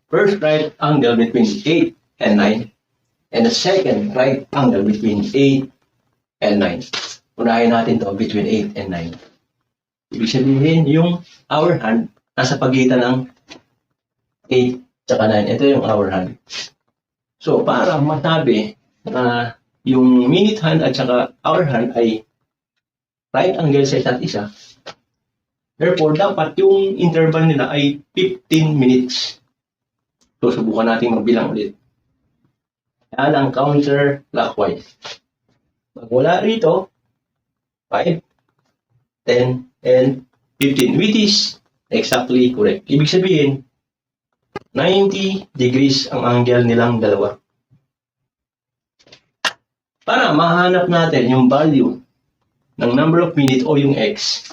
first right angle between 8 and 9 and the second right angle between 8 and 9. Unahin natin to between 8 and 9. Ibig sabihin, yung hour hand nasa pagitan ng 8 tsaka 9. Ito yung hour hand. So, para masabi na yung minute hand at saka hour hand ay right angle sa isa't isa, therefore, dapat yung interval nila ay 15 minutes. So, subukan natin magbilang ulit. Yan ang counterclockwise. Magmula rito, 5, 10, and 15, which is exactly correct. Ibig sabihin, 90 degrees ang angle nilang dalawa. Para mahanap natin yung value ng number of minutes o yung x,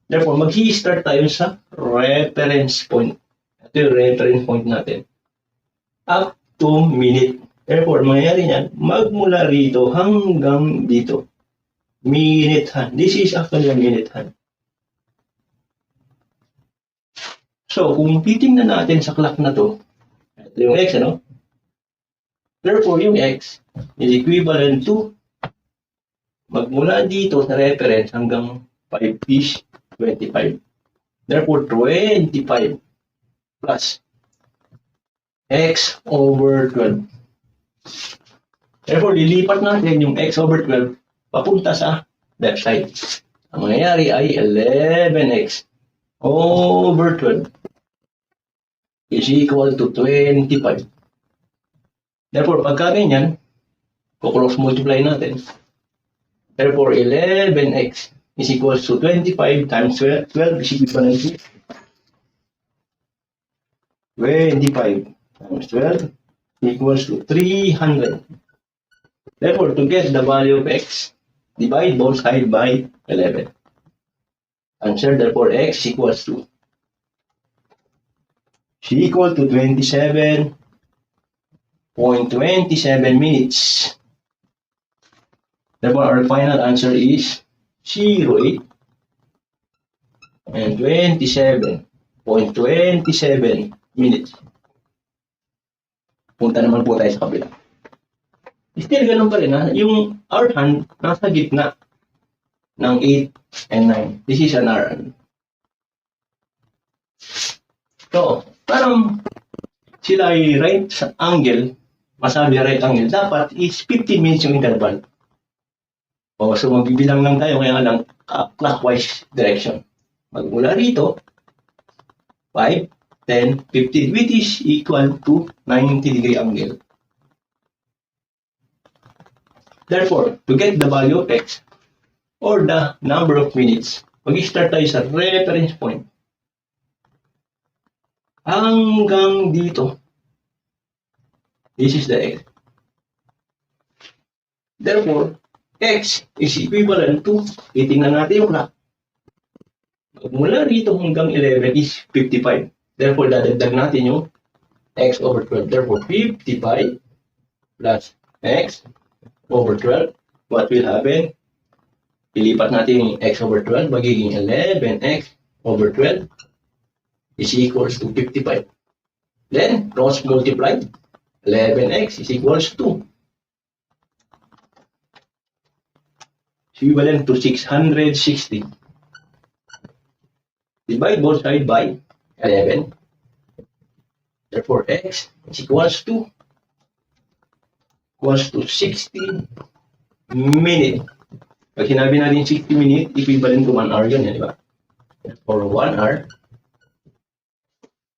therefore, mag-i-start tayo sa reference point. Ito yung reference point natin. Up to minute. Therefore, mangyayari niyan, magmula rito hanggang dito. Minute hand. This is actually a minute hand. So, kung titingnan natin sa clock na to, ito yung x, ano? Therefore, yung x is equivalent to magmula dito sa reference hanggang 5 is 25. Therefore, 25 plus x over 12. Therefore, lilipat natin yung x over 12 papunta sa left side. Ang mangyayari ay 11x over 12 is equal to 25. Therefore, pagka ganyan, cross multiply natin. Therefore, 11x is equals to 25 times 12 is equivalent to 25 times 12 equals to 300. Therefore, to get the value of x, divide both sides by 11. Answer, therefore, x equals to 27.27 minutes. Therefore, our final answer is 08 and 27.27 minutes. Punta naman po tayo sa kabila. Still, ganun pa rin ha. Yung hour hand nasa gitna ng 8 and 9. This is an hour hand. So, parang sila ay right angle, masabi right angle, dapat is 15 minutes yung interval. O, so magbibilang lang tayo, kaya nga lang clockwise direction. Magmula rito, 5, 10, 15, which is equal to 90 degree angle. Therefore, to get the value of x, or the number of minutes, mag-start tayo sa reference point. Hanggang dito. This is the x. Therefore, x is equivalent to, titingnan natin yung clock. Mula rito hanggang 11 is 55. Therefore, dadagdag natin yung x over 12. Therefore, 55 plus x over 12. What will happen? Ilipat natin yung x over 12. Magiging 11x over 12 is equals to 55. Then, cross multiply. 11x is equals to equivalent to 660. Divide both sides by 11. Therefore, x is equals to 60 minutes. Pag sinabi natin 60 minutes, equivalent to 1 hour yun, di ba? For 1 hour.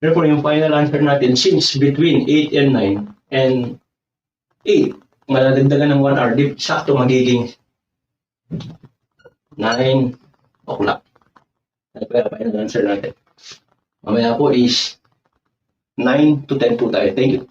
Therefore, yung final answer natin, since between 8 and 9 and 8, madadagdagan ng 1 hour, sakto magiging 9 o'clock. Ano pa yung final answer natin? Mamaya po is 9 to 10 po tayo. Thank you.